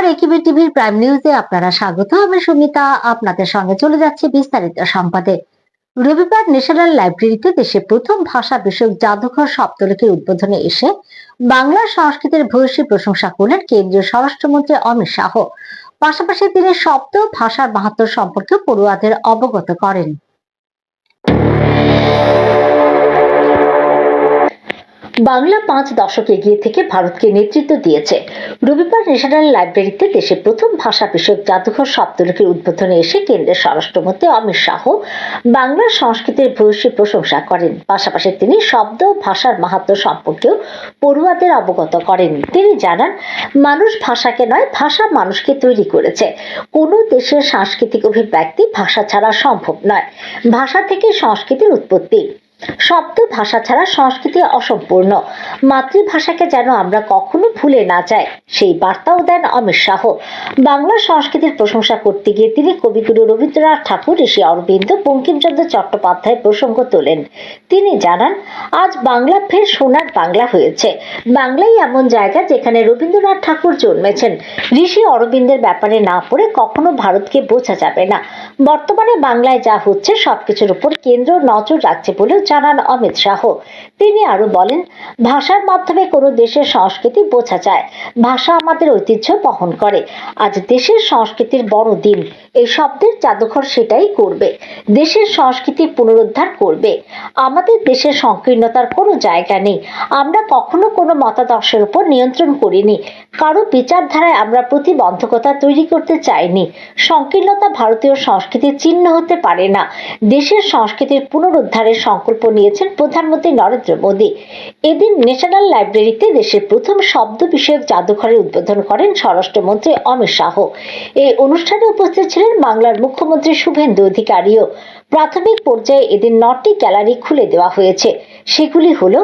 নমস্কার, একিবি টিভির প্রাইম নিউজে আপনারা স্বাগত। আমি সুমিতা আপনাদের সঙ্গে চলে যাচ্ছি বিস্তারিত সংবাদে। রবিবার ন্যাশনাল লাইব্রেরিতে দেশের প্রথম ভাষা বিষয়ক জাদুঘর শব্দলিপির উদ্বোধনে এসে বাংলা সংস্কৃতির ভূয়সী প্রশংসা করলেন কেন্দ্রীয় স্বরাষ্ট্রমন্ত্রী অমিত শাহ। পাশাপাশি তিনি শব্দ ভাষার মাহাত্ম্য সম্পর্কে পড়ুয়াদের অবগত করেন। বাংলা 5 দশক এগিয়ে থেকে ভারতকে নেতৃত্ব দিয়েছে। রবিবার ন্যাশনাল লাইব্রেরিতে দেশের প্রথম ভাষা বিষয়ক জাদুঘর শব্দলিপির উদ্বোধনে এসে কেন্দ্রের স্বরাষ্ট্রমন্ত্রী অমিত শাহ বাংলা সংস্কৃতির ভূয়সী প্রশংসা করেন। পাশাপাশি তিনি শব্দ ভাষার মাহাত্ম্য সম্পর্কেও পড়ুয়াদের অবগত করেন। তিনি জানান, মানুষ ভাষাকে নয়, ভাষা মানুষকে তৈরি করেছে। কোনো দেশের সাংস্কৃতিক অভিব্যক্তি ভাষা ছাড়া সম্ভব নয়। ভাষা থেকে সংস্কৃতির উৎপত্তি। শব্দ ভাষা ছাড়া সংস্কৃতি অসম্পূর্ণ। মাতৃভাষাকে যেন আমরা কখনো ভুলে না যাই, সেই বার্তাও দেন অমিত শাহ। বাংলা সংস্কৃতির প্রশংসা করতে গিয়ে তিনি কবিগুরু রবীন্দ্রনাথ ঠাকুর, ঋষি অরবিন্দ, বঙ্কিমচন্দ্র চট্টোপাধ্যায় প্রসঙ্গ তোলেন। তিনি জানান, আজ বাংলা ফের সোনার বাংলা হয়েছে। বাংলাই এমন জায়গা যেখানে রবীন্দ্রনাথ ঠাকুর জন্মেছেন। ঋষি অরবিন্দের ব্যাপারে না পড়ে কখনো ভারতকে বোঝা যাবে না। বর্তমানে বাংলায় যা হচ্ছে সবকিছুর উপর কেন্দ্র নজর রাখছে বলেও জানান অমিত শাহ। তিনি আরো বলেন, ভাষার মাধ্যমে কোনো দেশের সংস্কৃতি বোঝা যায়। ভাষা আমাদের ঐতিহ্য বহন করে। আজ দেশের সংস্কৃতির বড় দিন। এই শব্দের জাদুঘর সেটাই করবে, দেশের সংস্কৃতি পুনরুদ্ধার করবে। আমাদের দেশের সংকীর্ণতার কোনো জায়গা নেই। আমরা কখনো কোনো মতাদর্শের উপর নিয়ন্ত্রণ করিনি। কারো বিচারধারায় আমরা প্রতিবন্ধকতা তৈরি করতে চাইনি। সংকীর্ণতা ভারতীয় সংস্কৃতির চিহ্ন হতে পারে না। দেশের সংস্কৃতির পুনরুদ্ধারের সংকল্প নিয়েছেন প্রধানমন্ত্রী নরেন্দ্র মোদী। এদিন ন্যাশনাল লাইব্রেরিতে দেশের প্রথম শব্দ বিষয়ক জাদুঘরের উদ্বোধন করেন স্বরাষ্ট্রমন্ত্রী অমিত শাহ। এই অনুষ্ঠানে উপস্থিত ছিলেন বাংলার মুখ্যমন্ত্রী শুভেন্দু অধিকারীও। প্রাথমিক পর্যায়ে এদিন 9টি গ্যালারি খুলে দেওয়া হয়েছে। সেগুলি হলো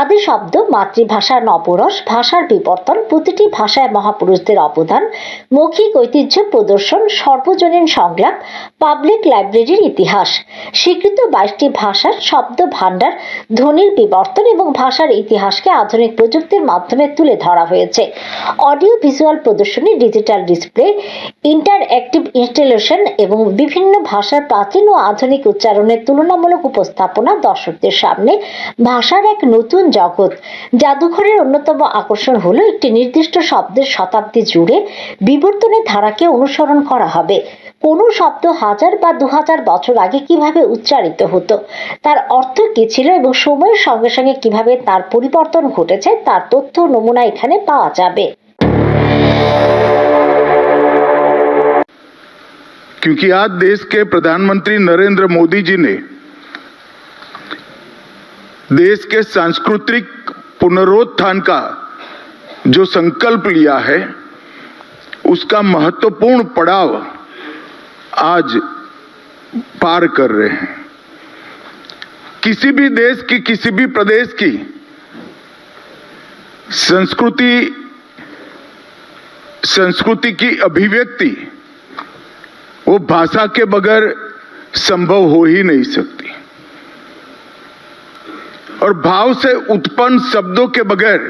আদি শব্দ, মাতৃভাষার নবরস, ভাষার বিবর্তন, প্রতিটি ভাষায় মহাপুরুষদের অবদান, মৌখিক ঐতিহ্য প্রদর্শন, সর্বজনীন সংলাপ, পাবলিক লাইব্রেরির ইতিহাস। স্বীকৃত 22টি ভাষার শব্দ ভাণ্ডার, ধ্বনির বিবর্তন এবং ভাষার ইতিহাসকে আধুনিক প্রযুক্তির মাধ্যমে তুলে ধরা হয়েছে। অডিও ভিজুয়াল প্রদর্শনী, ডিজিটাল ডিসপ্লে, ইন্টারঅ্যাক্টিভ ইনস্টলেশন এবং বিভিন্ন ভাষার প্রাচীন ও আধুনিক উচ্চারণের তুলনামূলক উপস্থাপনা দর্শকদের সামনে ভাষার এক নতুন জগৎ। জাদুঘরের অন্যতম আকর্ষণ হলো একটি নির্দিষ্ট শব্দের শতাব্দী জুড়ে বিবর্তনের ধারাকে অনুসরণ করা হবে। কোনো শব্দ 1000 বা 2000 বছর আগে কিভাবে উচ্চারিত হতো, তার অর্থ কি ছিল এবং সময়ের সঙ্গে সঙ্গে কিভাবে তার পরিবর্তন ঘটেছে তার তথ্য নমুনা এখানে পাওয়া যাবে। क्योंकि आज देश के प्रधानमंत्री नरेंद्र मोदी जी ने देश के सांस्कृतिक पुनरुत्थान का जो संकल्प लिया है, उसका महत्वपूर्ण पड़ाव आज पार कर रहे हैं। किसी भी देश की, किसी भी प्रदेश की संस्कृति की अभिव्यक्ति वो भाषा के बगैर संभव हो ही नहीं सकती, और भाव से उत्पन्न शब्दों के बगैर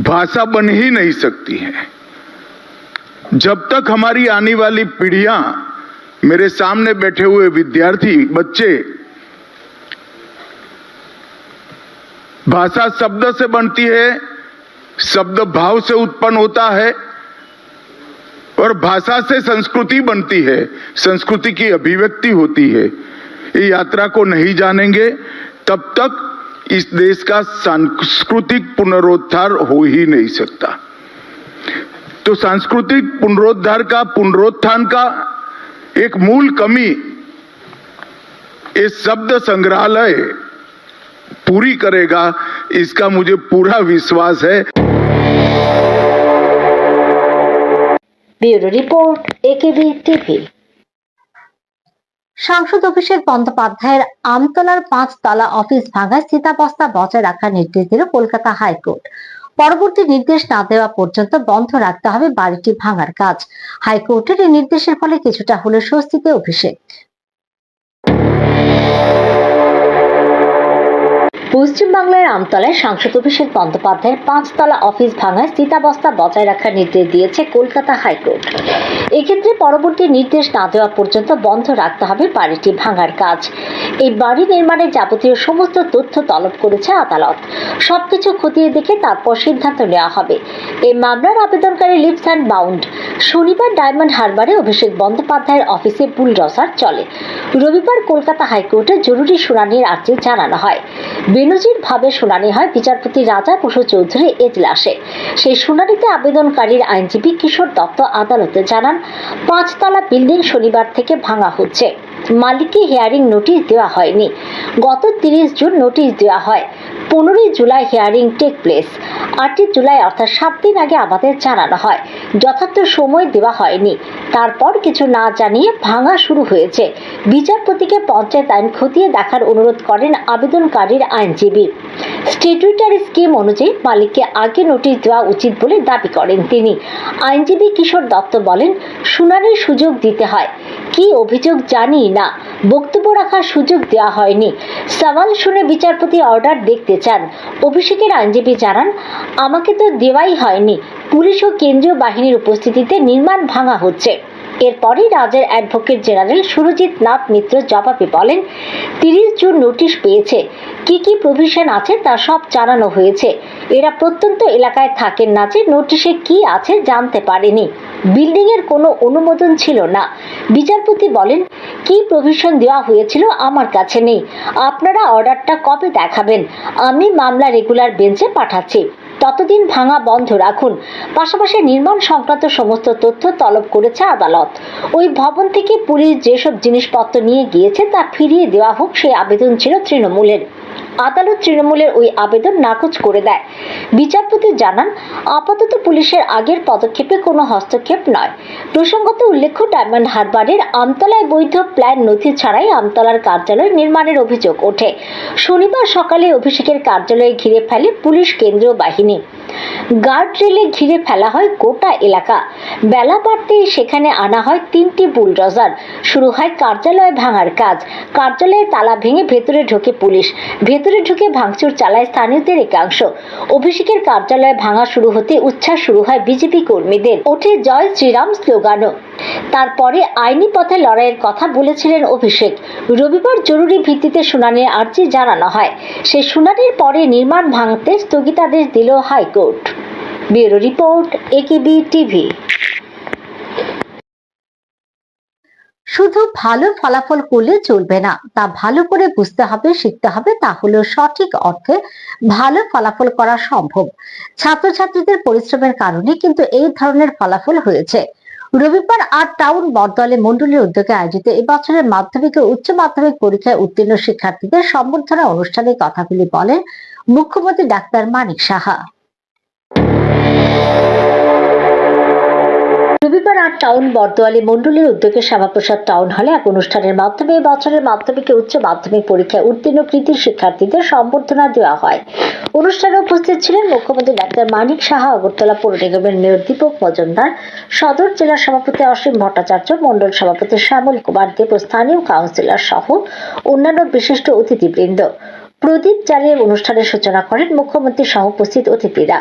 भाषा बन ही नहीं सकती है। जब तक हमारी आने वाली पीढ़ियां, मेरे सामने बैठे हुए विद्यार्थी बच्चे भाषा शब्द से बनती है, शब्द भाव से उत्पन्न होता है, और भाषा से संस्कृति बनती है, संस्कृति की अभिव्यक्ति होती है। ये यात्रा को नहीं जानेंगे तब तक इस देश का सांस्कृतिक पुनरुद्धार हो ही नहीं सकता। तो सांस्कृतिक पुनरुत्थान का एक मूल कमी इस शब्द संग्रहालय पूरी करेगा, इसका मुझे पूरा विश्वास है। Bureau report, AKB TV. সংসদ অফিসের বন্দ্যোপাধ্যায়ের আমতলার 5 তলা অফিস ভাঙায় স্থিতাবস্থা বজায় রাখার নির্দেশ দিল কলকাতা হাইকোর্ট। পরবর্তী নির্দেশ না দেওয়া পর্যন্ত বন্ধ রাখতে হবে বাড়িটি ভাঙার কাজ। হাইকোর্টের এই নির্দেশের ফলে কিছুটা হলে স্বস্তিতে অভিষেক। পশ্চিমবাংলার আমতলায় সাংসদ অভিষেক বন্দ্যোপাধ্যায়ের 5তলা অফিস ভাঙায় স্থিতাবস্থা বজায় রাখার নির্দেশ দিয়েছে কলকাতা হাইকোর্ট। এক্ষেত্রে পরবর্তী নির্দেশ না দেওয়া পর্যন্ত বন্ধ রাখতে হবে বাড়িটি ভাঙার কাজ। এই বাড়ি নির্মাণের যাবতীয় সমস্ত তথ্য তলব করেছে আদালত। সবকিছু খতিয়ে দেখে তারপর সিদ্ধান্ত নেওয়া হবে। এই মামলার আবেদনকারী লিভস অ্যান্ড বাউন্ড। শনিবার ডায়মন্ড হারবারে অভিষেক বন্দ্যোপাধ্যায়ের অফিসে বুলডোজার চলে। রবিবার কলকাতা হাইকোর্টে জরুরি শুনানির আর্জি জানানো হয়। বেনজিরভাবে শুনানি হয় বিচারপতি রাজা বসু চৌধুরী এজলাসে। সেই শুনানিতে আবেদনকারীর আইনজীবী কিশোর দত্ত আদালতে জানান, 5তলা বিল্ডিং শনিবার থেকে ভাঙা হচ্ছে। মালিককে হিয়ারিং নোটিশ দেওয়া হয়নি। গত 30 জুন নোটিশ দেওয়া হয়। 15 July hearing take place. 8 July অর্থাৎ 7 দিন আগে আমাদের জানানো হয়। যথার্থ সময় দেওয়া হয়নি। তারপর কিছু না জানিয়ে ভাঙা শুরু হয়েছে। বিচারপতিকে পঞ্চায়েত আইন খতিয়ে দেখার অনুরোধ করেন আবেদনকারীর আইনজীবী। স্ট্যাটিউটরি স্কিম অনুযায়ী মালিককে আগে নোটিশ দেওয়া উচিত বলে দাবি করেন তিনি। আইনজীবী কিশোর দত্ত বলেন, শুনানির সুযোগ দিতে হয়। কি অভিযোগ জানি না, বক্তব্য রাখার সুযোগ দেওয়া হয়নি। সওয়াল শুনে বিচারপতি অর্ডার দেখতে চান। অভিষেকের আইনজীবী জানান, আমাকে তো দেওয়াই হয়নি। পুলিশ ও কেন্দ্রীয় বাহিনীর উপস্থিতিতে নির্মাণ ভাঙা হচ্ছে। এরপরই রাজ্যের অ্যাডভোকেট জেনারেল সুরজিৎ নাথ মিত্র জবাবে বলেন, 30 জুন নোটিশ পেয়েছে। কি কি প্রভিশন আছে তা সব জানানো হয়েছে। এরা প্রত্যন্ত এলাকায় থাকেন না যে নোটিশে কি আছে জানতে পারেনি। বিল্ডিং এর কোনো অনুমোদন ছিল না। বিচারপতি বলেন, কি প্রভিশন দেওয়া হয়েছিল আমার কাছে নেই। আপনারা অর্ডারটা কবে দেখাবেন? আমি মামলা রেগুলার বেঞ্চে পাঠাচ্ছি। ততদিন ভাঙা বন্ধ রাখুন। পাশাপাশি নির্মাণ সংক্রান্ত সমস্ত তথ্য তলব করেছে আদালত। ওই ভবন থেকে পুলিশ যেসব জিনিসপত্র নিয়ে গিয়েছে তা ফিরিয়ে দেওয়া হোক, সেই আবেদন ছিল তৃণমূলের। আদালত তৃণমূলের ওই আবেদন নাকচ করে দেয়। বিচারপতি জানান, আপাতত পুলিশের আগের পদক্ষেপে কোনো হস্তক্ষেপ নয়। প্রসঙ্গত উল্লেখ্য, ডায়মন্ড হারবারের আমতলায় বৈধ প্ল্যান নথি ছাড়াই আমতলার কার্যালয় নির্মাণের অভিযোগ ওঠে। শনিবার সকালে অভিষেকের কার্যালয়ে ঘিরে ফেলে পুলিশ কেন্দ্রীয় বাহিনী। গার্ড রেলে ঘিরে ফেলা হয় গোটা এলাকা। বেলা বাড়তেই সেখানে আনা হয় 3টি বুলডোজার। শুরু হয় কার্যালয় ভাঙার কাজ। কার্যালয়ে তালা ভেঙে ভেতরে ঢোকে পুলিশ। ভেতরে ঢুকে ভাঙচুর চালায় স্থানীয়দের একাংশ। অভিষেকের কার্যালয়ে ভাঙা শুরু হতে উচ্ছ্বাস শুরু হয় বিজেপি কর্মীদের। ওঠে জয় শ্রীরাম স্লোগানও। তারপরে আইনি পথে লড়াইয়ের কথা বলেছিলেন অভিষেক। রবিবার জরুরি ভিত্তিতে শুনানির আর্জি জানানো হয়। সেই শুনানির পরে নির্মাণ ভাঙতে স্থগিতাদেশ দিল high court. Bureau report, AKB TV. শুধু ভালো ফলাফল করলে চলবে না, তা ভালো করে বুঝতে হবে, শিখতে হবে। তাহলে সঠিক অর্থে ভালো ফলাফল করা সম্ভব। ছাত্রছাত্রীদের পরিশ্রমের কারণে কিন্তু এই ধরনের ফলাফল হয়েছে। রবিবার 8 টাউন বটদলে মন্ডলীর উদ্যোগে আয়োজিত এবছরের মাধ্যমিক ও উচ্চ মাধ্যমিক পরীক্ষায় উত্তীর্ণ শিক্ষার্থীদের সম্বর্ধনা অনুষ্ঠানে কথাগুলি বলেন মুখ্যমন্ত্রী ডাক্তার মানিক সাহা। রবিবার 8 টাউন বটদোয়ালি মন্ডলীর উদ্যোগে শ্যামাপ্রসাদ টাউন হলে এক অনুষ্ঠানের মাধ্যমে বছরের মাধ্যমিক ও উচ্চ মাধ্যমিক পরীক্ষায় উত্তীর্ণ কৃতী শিক্ষার্থীদের সম্বর্ধনা দেওয়া হয়। অনুষ্ঠানে উপস্থিত ছিলেন মুখ্যমন্ত্রী ডাক্তার মানিক সাহা, আগরতলা পৌর নিগমের মেয়র দীপক মজুমদার, সদর জেলা সভাপতি অসীম ভট্টাচার্য, মণ্ডল সভাপতি শ্যামল কুমার দেব, স্থানীয় কাউন্সিলর সহ অন্যান্য বিশিষ্ট অতিথিবৃন্দ। প্রদীপ জ্বালিয়ে অনুষ্ঠানের সূচনা করেন মুখ্যমন্ত্রী সহ উপস্থিত অতিথিরা।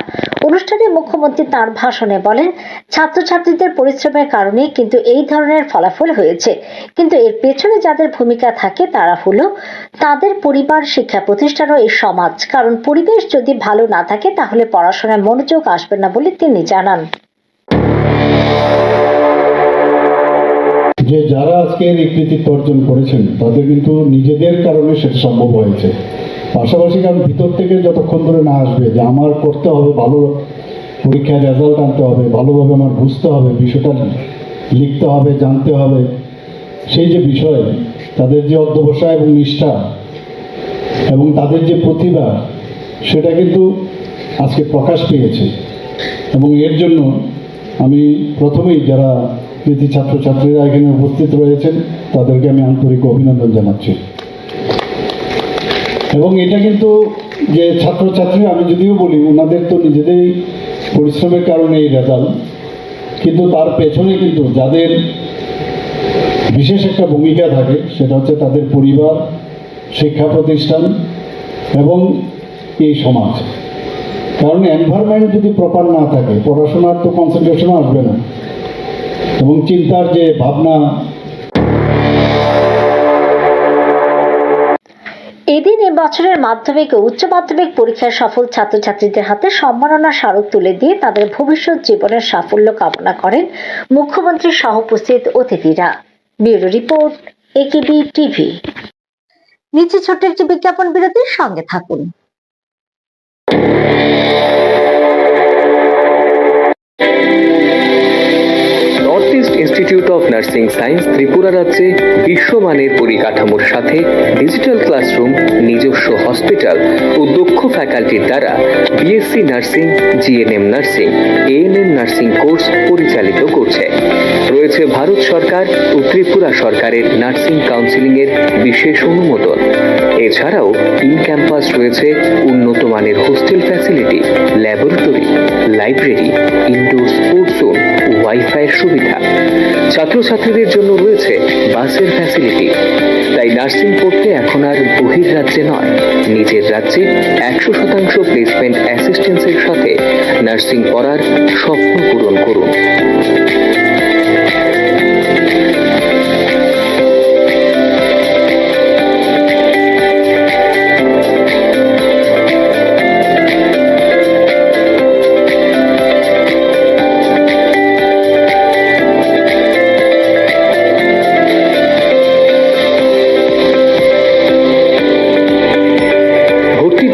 অনুষ্ঠানে মুখ্যমন্ত্রী তাঁর ভাষণে বলেন, ছাত্রছাত্রীদের পরিশ্রমের কারণে কিন্তু এই ধরনের ফলাফল হয়েছে। কিন্তু এর পেছনে যাদের ভূমিকা থাকে তারা হলো তাদের পরিবার, শিক্ষা প্রতিষ্ঠান ও এই সমাজ। কারণ পরিবেশ যদি ভালো না থাকে তাহলে পড়াশোনায় মনোযোগ আসবে না বলে তিনি জানান। যে যারা আজকে এই কৃতিত্ব অর্জন করেছেন তাদের কিন্তু নিজেদের কারণে সেটা সম্ভব হয়েছে। পাশাপাশি কারণ ভিতর থেকে যতক্ষণ ধরে না আসবে যে আমার করতে হবে, ভালো পরীক্ষার রেজাল্ট আনতে হবে, ভালোভাবে আমার বুঝতে হবে, বিষয়টা লিখতে হবে, জানতে হবে, সেই যে বিষয়, তাদের যে অধ্যবসায় এবং নিষ্ঠা এবং তাদের যে প্রতিভা, সেটা কিন্তু আজকে প্রকাশ পেয়েছে। এবং এর জন্য আমি প্রথমেই যারা কৃতি ছাত্রছাত্রীরা এখানে উপস্থিত রয়েছেন তাদেরকে আমি আন্তরিক অভিনন্দন জানাচ্ছি। এবং এটা কিন্তু যে ছাত্রছাত্রী, আমি যদিও বলি ওনাদের তো নিজেদেরই পরিশ্রমের কারণে এই রেজাল্ট, কিন্তু তার পেছনে কিন্তু যাদের বিশেষ একটা ভূমিকা থাকে সেটা হচ্ছে তাদের পরিবার, শিক্ষা প্রতিষ্ঠান এবং এই সমাজ। কারণ এনভায়রনমেন্ট যদি প্রপার না থাকে পড়াশোনার তো কনসেন্ট্রেশনও আসবে না এবং চিন্তার যে ভাবনা। এদিন এ বছরের মাধ্যমিক ও উচ্চ মাধ্যমিক পরীক্ষায় সফল ছাত্রছাত্রীদের হাতে সম্মাননা স্মারক তুলে দিয়ে তাদের ভবিষ্যৎ জীবনের সাফল্য কামনা করেন মুখ্যমন্ত্রী সহ উপস্থিত অতিথিরা। Bureau report, AKB TV. নিচে ছোট্ট একটি বিজ্ঞাপন বিরতির সঙ্গে থাকুন। North East Institute of Nursing Science Tripura রাজ্যে বিশ্বমানের পরিকাঠামোর সাথে ডিজিটাল ক্লাসরুম, নিজস্ব হসপিটাল ও দক্ষ ফ্যাকাল্টির দ্বারা BSc nursing, GNM nursing, ANM nursing course পরিচালিত করছে। রয়েছে ভারত সরকার ও ত্রিপুরা সরকারের নার্সিং কাউন্সিলিং এর বিশেষ অনুমোদন। এছাড়াও ইন ক্যাম্পাস রয়েছে উন্নত মানের hostel facility, laboratory, library, indoor sports zone, ওয়াইফাইয়ের সুবিধা। ছাত্রছাত্রীদের জন্য রয়েছে বাসের ফ্যাসিলিটি। তাই নার্সিং পড়তে এখন আর বহির্রাজ্যে নয়, নিজের রাজ্যে 100% প্লেসমেন্ট অ্যাসিস্ট্যান্সের সাথে নার্সিং পড়ার স্বপ্ন পূরণ করুন।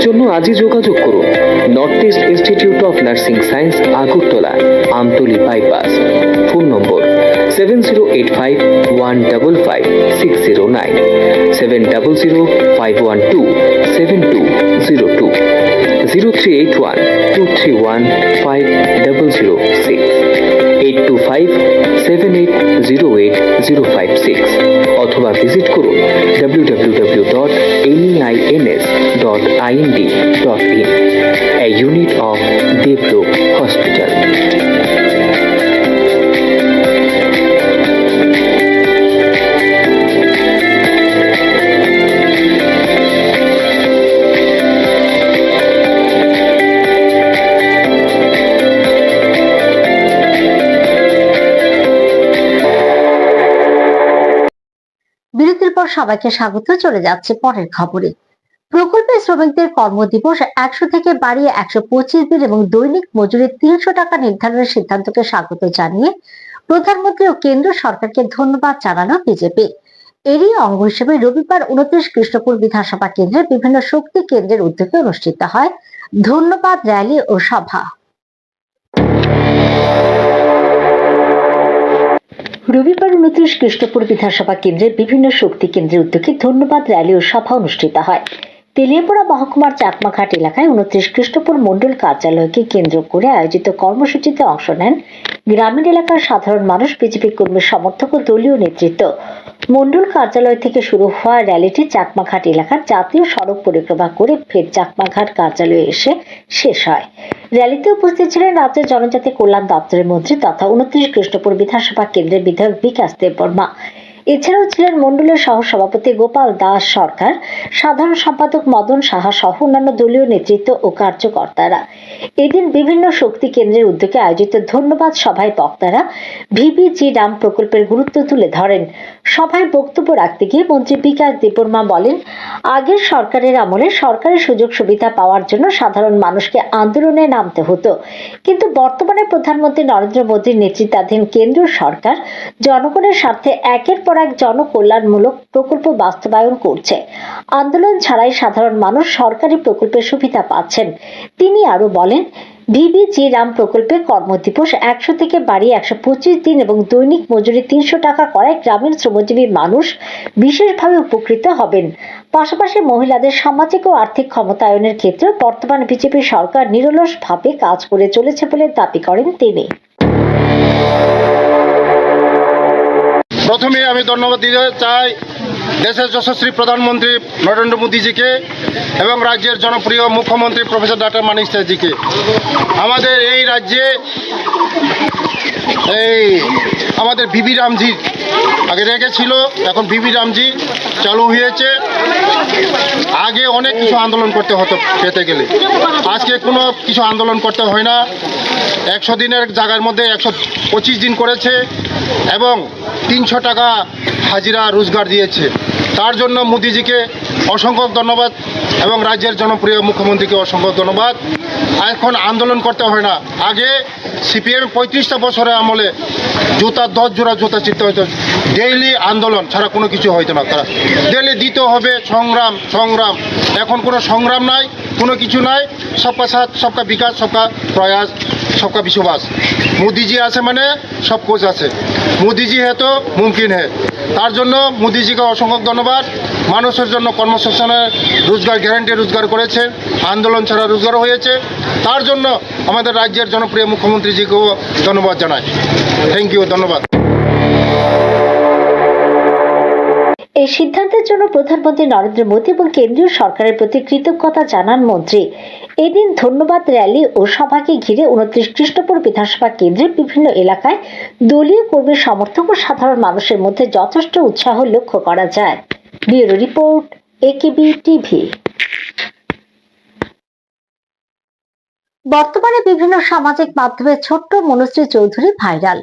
জন্য আজই যোগাযোগ করুন north East Institute of Nursing science, Agartala, Amtali bypass. Phone নম্বর 7085155609, 7005127202, 0381231506, 8257808056 অথবা ভিজিট করুন www.neins.ind.in, a unit of Devlook Hospital. বিরতির পর সবাইকে স্বাগত। চলে যাচ্ছে পরের খবরে। প্রকল্পে শ্রমিকদের কর্মদিবস 100 থেকে বাড়িয়ে 125 দিন এবং দৈনিক মজুরি 300 টাকা নির্ধারণের সিদ্ধান্তকে স্বাগত জানিয়ে প্রধানমন্ত্রী ও কেন্দ্র সরকারকে ধন্যবাদ জানানো বিজেপি। এরই অঙ্গ হিসেবে রবিবার 29 কৃষ্ণপুর বিধানসভা কেন্দ্রের বিভিন্ন শক্তি কেন্দ্রের উদ্যোগে অনুষ্ঠিত হয় ধন্যবাদ র্যালি ও সভা। রবিবার 29 কৃষ্ণপুর বিধানসভা কেন্দ্রের বিভিন্ন শক্তি কেন্দ্রের উদ্যোগে ধন্যবাদ র্যালি ও সভা অনুষ্ঠিত হয়। তেলিয়াপাড়া মহকুমার চাকমাঘাট এলাকায় 29 কৃষ্ণপুর মণ্ডল কার্যালয়কে কেন্দ্র করে আয়োজিত কর্মসূচিতে অংশ নেন গ্রামীণ এলাকার সাধারণ মানুষ, বিজেপি কর্মী সমর্থক ও দলীয় নেতৃত্ব। মণ্ডল কার্যালয় থেকে শুরু হওয়া র্যালিটি চাকমাঘাট এলাকার জাতীয় সড়ক পরিক্রমা করে ফের চাকমাঘাট কার্যালয়ে এসে শেষ হয়। র্যালিতে উপস্থিত ছিলেন রাজ্যের জনজাতি কল্যাণ দপ্তরের মন্ত্রী তথা 29 কৃষ্ণপুর বিধানসভা কেন্দ্রের বিধায়ক বিকাশ দেববর্মা। এছাড়াও ছিলেন মণ্ডলের সহ সভাপতি গোপাল দাস সরকার, সাধারণ সম্পাদক মদন সাহা সহ অন্যান্য দলীয় নেতৃত্ব ও কার্যকর্তারা। এদিন বিভিন্ন শক্তি কেন্দ্রের উদ্যোগে আয়োজিত ধন্যবাদ সভায় বক্তারা ভিবিজি রাম প্রকল্পের গুরুত্ব তুলে ধরেন। সভায় বক্তব্য রাখতে গিয়ে মন্ত্রী বিকাশ দেববর্মা বলেন, আগের সরকারের আমলে সরকারি সুযোগ সুবিধা পাওয়ার জন্য সাধারণ মানুষকে আন্দোলনে নামতে হতো, কিন্তু বর্তমানে প্রধানমন্ত্রী নরেন্দ্র মোদীর নেতৃত্বাধীন কেন্দ্রীয় সরকার জনগণের স্বার্থে একের পর এক জনকল্যাণমূলক প্রকল্প বাস্তবায়ন করছে। আন্দোলন ছাড়াই সাধারণ মানুষ সরকারি প্রকল্পের সুবিধা পাচ্ছেন। তিনি আরো বলেন, ভিবিজি রাম প্রকল্পে কর্মদিবস 100 থেকে বাড়িয়ে 125 দিন এবং দৈনিক মজুরি 300 টাকা করায় গ্রামীণ শ্রমজীবী মানুষ বিশেষভাবে উপকৃত হবেন। পাশাপাশি মহিলাদের সামাজিক ও আর্থিক ক্ষমতায়নের ক্ষেত্রে বর্তমান বিজেপি সরকার নিরলসভাবে কাজ করে চলেছে বলে দাবি করেন তিনি। প্রথমে আমি ধন্যবাদ দিতে চাই দেশের যশস্বী প্রধানমন্ত্রী নরেন্দ্র মোদীজিকে এবং রাজ্যের জনপ্রিয় মুখ্যমন্ত্রী প্রফেসর ডক্টর মানিক সাহাজিকে। আমাদের এই রাজ্যে আমাদের ভিবি রামজি আগে রেখেছিল, এখন বিবি রামজি চালু হয়েছে। আগে অনেক কিছু আন্দোলন করতে হতো পেতে গেলে, আজকে কোনো কিছু আন্দোলন করতে হয় না। 100 দিনের জায়গার মধ্যে 125 দিন করেছে এবং 300 টাকা হাজিরা রোজগার দিয়েছে। তার জন্য মোদিজিকে অসংখ্য ধন্যবাদ এবং রাজ্যের জনপ্রিয় মুখ্যমন্ত্রীকে অসংখ্য ধন্যবাদ। এখন আন্দোলন করতে হয় না। আগে সিপিএম 35টা বছরের আমলে জুতা 10 জোড়া জুতা চিনতে হতো, ডেইলি আন্দোলন ছাড়া কোনো কিছু হইতো না। তারা ডেইলি দিতে হবে সংগ্রাম সংগ্রাম। এখন কোনো সংগ্রাম নাই, কোনো কিছু নাই। সবকা সাথ, সবকা বিকাশ, সবকা প্রয়াস, সবকা বিশ্ববাস। মোদিজি আছে মানে সব কুছ আছে। মোদিজি হে তো মুমকিন হে। তার জন্য মোদিজিকে অসংখ্য ধন্যবাদ। মানুষের জন্য কর্মসংস্থানের রোজগার গ্যারান্টি রোজগার করেছে, আন্দোলন ছাড়া রোজগার হয়েছে। তার জন্য আমাদের রাজ্যের জনপ্রিয় মুখ্যমন্ত্রীজিকেও ধন্যবাদ জানাই। থ্যাংক ইউ, ধন্যবাদ। এই সিদ্ধান্তের জন্য প্রধানমন্ত্রী নরেন্দ্র মোদী এবং কেন্দ্রীয় সরকারের প্রতি কৃতজ্ঞতা জানান মন্ত্রী। এদিন ধন্যবাদ র্যালি ও সভাকে ঘিরে 29 কৃষ্ণপুর বিধানসভা কেন্দ্রের বিভিন্ন এলাকায় দলীয় কর্মী সমর্থক ও সাধারণ মানুষের মধ্যে যথেষ্ট উৎসাহ লক্ষ্য করা যায়। Bureau report, AKB TV. বর্তমানে বিভিন্ন সামাজিক মাধ্যমে ছোট্ট মনুশ্রী চৌধুরী ভাইরাল।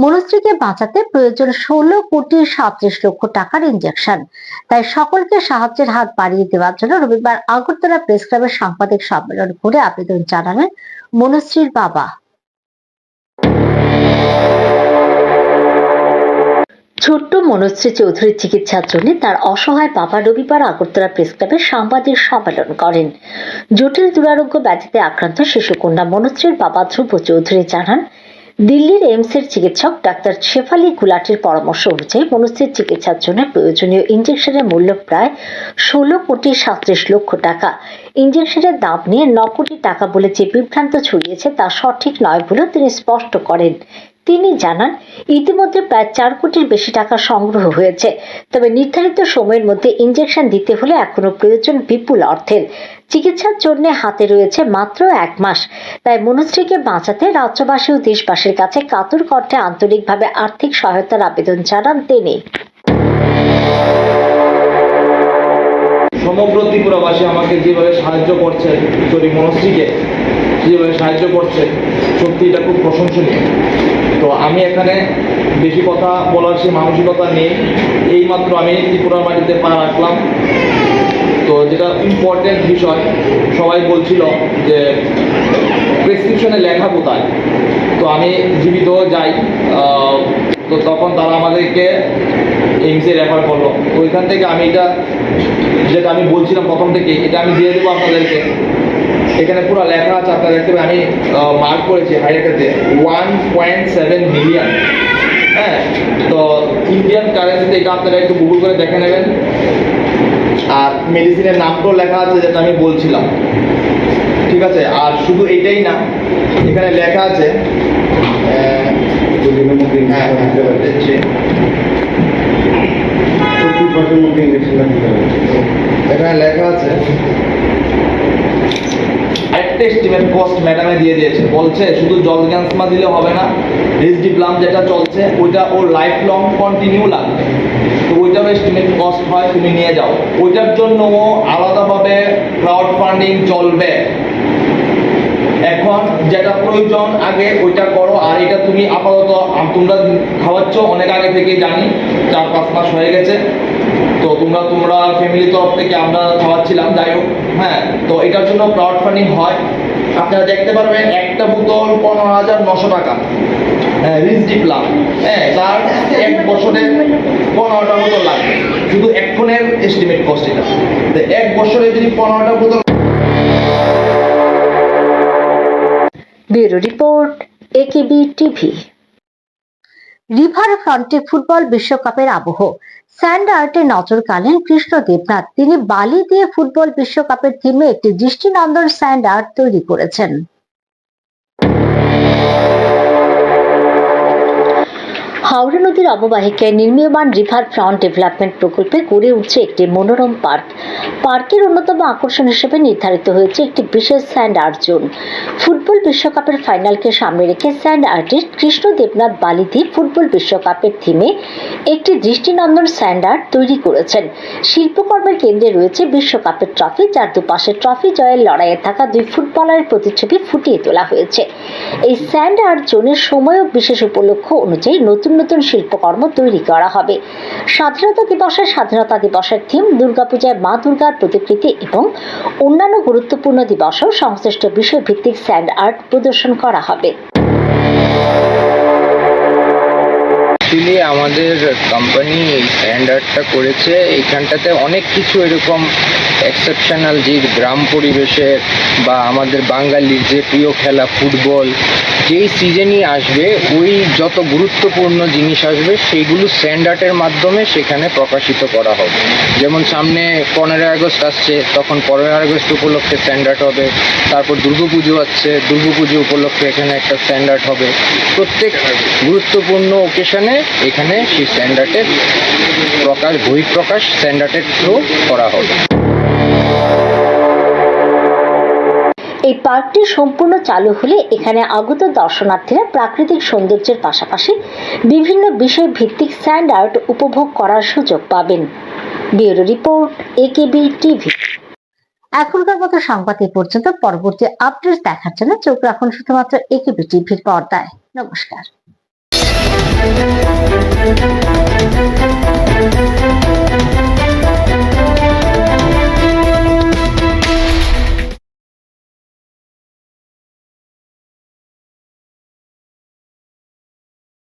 মনুশ্রীকে বাঁচাতে প্রয়োজন 16,37,00,000 টাকার ইনজেকশন। তাই সকলকে সাহায্যের হাত বাড়িয়ে দেওয়ার জন্য রবিবার আগরতলা প্রেস ক্লাবের সাংবাদিক সম্মেলন করে আবেদন জানালেন মনুশ্রীর বাবা। ছোট্ট মনুশ্রী চৌধুরীর চিকিৎসার জন্য তার অসহায় বাবা রবিবার আগরতলা প্রেস ক্লাবে সাংবাদিক সম্মেলন করেন। জটিল দুরারোগ্য ব্যাধিতে আক্রান্ত শিশুকন্যা মনুশ্রীর বাবা ধ্রুব চৌধুরী জানান, দিল্লির এইমসের চিকিৎসক ডাক্তার শেফালি গুলাটির পরামর্শ অনুযায়ী মনুশ্রীর চিকিৎসার জন্য প্রয়োজনীয় ইনজেকশনের মূল্য প্রায় 16,37,00,000 টাকা। ইনজেকশনের দাম নিয়ে 9 কোটি টাকা বলে যে বিভ্রান্ত ছড়িয়েছে তা সঠিক নয় বলেও তিনি স্পষ্ট করেন। তিনি জানান, ইতিমধ্যে প্রায় 4 কোটির বেশি টাকা সংগ্রহ হয়েছে। তবে নির্ধারিত সময়ের মধ্যে ইনজেকশন দিতে হলে এখনো প্রয়োজন বিপুল অর্থের। চিকিৎসার জন্য হাতে রয়েছে মাত্র 1 মাস। তাই মনুশ্রীকে বাঁচাতে রাজ্যবাসী ও দেশবাসীর কাছে কাতর কণ্ঠে আন্তরিকভাবে আর্থিক সহায়তার আবেদন জানান তিনি। সমগ্র ত্রিপুরাবাসী আমাকে যেভাবে সাহায্য করছে, সরি মনুশ্রীকে যেভাবে সাহায্য করছে, সত্যি এটা খুব প্রশংসনীয়। তো আমি এখানে বেশি কথা বলার সে মানসিকতা নেই। এইমাত্র আমি ত্রিপুরার মাটিতে পা রাখলাম। তো যেটা ইম্পর্টেন্ট বিষয়, সবাই বলছিল যে প্রেসক্রিপশনে লেখা কোথায়। তো আমি জীবিত যাই, তো তখন তারা আমাদেরকে এইমসে রেফার করলো। তো ওইখান থেকে আমি এটা যেটা আমি বলছিলাম প্রথম থেকে, এটা আমি দিয়ে দেবো আপনাদেরকে। এখানে পুরো লেখা আছে, আপনারা দেখতে পাবেন। আমি মার্ক করেছি হাইলাইটাতে 1.7 মিলিয়ন। হ্যাঁ, তো ইন্ডিয়ান কারেন্সিতে এটা আপনারা একটু গুগল করে দেখে নেবেন। আর মেডিসিনের নামটাও লেখা আছে, যেটা আমি বলছিলাম। ঠিক আছে, আর শুধু এটাই না, এখানে লেখা আছে এখানে লেখা আছে একটা এস্টিমেট কস্ট ম্যাডামে দিয়ে দিয়েছে। বলছে শুধু জল গ্যান্সমা দিলে হবে না, রিসডিপ্লাম যেটা চলছে ওইটা ওর লাইফ লং কন্টিনিউ লাগবে। তো ওইটাও এস্টিমেট কস্ট হয়, তুমি নিয়ে যাও। ওইটার জন্য ও আলাদাভাবে ক্রাউড ফান্ডিং চলবে। এখন যেটা প্রয়োজন আগে ওইটা করো। আর এটা তুমি আপাতত তোমরা খাওয়াচ্ছ অনেক আগে থেকে জানি, 4-5 মাস হয়ে গেছে। তো তোমরা ফ্যামিলির তরফ থেকে আমরা খাওয়াচ্ছিলাম, যাই হোক। হ্যাঁ, তো এটার জন্য ক্রাউড ফান্ডিং হয়। আপনারা দেখতে পারবেন একটা বোতল 15,900 টাকা। হ্যাঁ, রিসডিপ্লাম। হ্যাঁ, তার 1 বছরে 15টা বোতল লাগবে। শুধু এক্ষণের এস্টিমেট কস্ট এটা। তো 1 বছরে যদি 15টা বোতল। Bureau report, AKB TV. River ফ্রন্টে ফুটবল বিশ্বকাপের আবহ। স্যান্ড আর্টে নজর কাড়লেন কৃষ্ণ দেবনাথ। তিনি বালি দিয়ে ফুটবল বিশ্বকাপের থিমে একটি দৃষ্টিনন্দন স্যান্ড আর্ট তৈরি করেছেন। হাওড়া নদীর অববাহিকায় নির্মীয়মান রিভার ফ্রন্ট ডেভেলপমেন্ট প্রকল্পে গড়ে উঠছে একটি মনোরম পার্ক। পার্কের অন্যতম আকর্ষণ হিসেবে নির্ধারিত হয়েছে একটি বিশেষ স্যান্ড আর্ট জোন। ফুটবল বিশ্বকাপের ফাইনালকে সামনে রেখে স্যান্ড আর্টিস্ট কৃষ্ণ দেবনাথ বালিদি ফুটবল বিশ্বকাপের থিমে একটি দৃষ্টিনন্দন স্যান্ড আর্ট তৈরি করেছেন। শিল্পকর্মের কেন্দ্রে রয়েছে বিশ্বকাপের ট্রফি, যার দুপাশে ট্রফি জয়ের লড়াইয়ে থাকা দুই ফুটবলারের প্রতিচ্ছবি ফুটিয়ে তোলা হয়েছে। এই স্যান্ড আর্ট জোনের সময় ও বিশেষ উপলক্ষ অনুযায়ী নতুন নতুন শিল্পকর্ম তৈরি করা হবে। স্বাধীনতা দিবসের থিম, দুর্গাপূজায় মা দুর্গার প্রতিকৃতি এবং অন্যান্য গুরুত্বপূর্ণ দিবসেও সংশ্লিষ্ট বিষয় ভিত্তিক স্যান্ড আর্ট প্রদর্শন করা হবে। অ্যাকচুয়ালি আমাদের কোম্পানি এই স্যান্ড আর্টটা করেছে। এইখানটাতে অনেক কিছু এরকম এক্সেপশনাল, যে গ্রাম পরিবেশের বা আমাদের বাঙালির যে প্রিয় খেলা ফুটবল, যেই সিজনই আসবে ওই যত গুরুত্বপূর্ণ জিনিস আসবে সেইগুলো স্যান্ড আর্টের মাধ্যমে সেখানে প্রকাশিত করা হবে। যেমন সামনে 15ই আগস্ট আসছে, তখন 15ই আগস্ট উপলক্ষে স্যান্ড আর্ট হবে। তারপর দুর্গাপুজো আসছে, দুর্গাপুজো উপলক্ষে এখানে একটা স্যান্ড আর্ট হবে। প্রত্যেক গুরুত্বপূর্ণ ওকেশনে এখানে সেই স্যান্ড আর্টের বহিঃপ্রকাশ স্যান্ড আর্টের থ্রু করা হবে। এই পার্কটি সম্পূর্ণ চালু হলে এখানে আগত দর্শনার্থীরা প্রাকৃতিক সৌন্দর্যের পাশাপাশি বিভিন্ন বিষয় ভিত্তিক স্যান্ড আর্ট উপভোগ করার সুযোগ পাবেন। Bureau report, AKB TV. এখনকার মতো সংবাদ এই পর্যন্ত। পরবর্তী আপডেট দেখার জন্য চোখ রাখুন শুধুমাত্র একেবি টিভির পর্দায়। নমস্কার।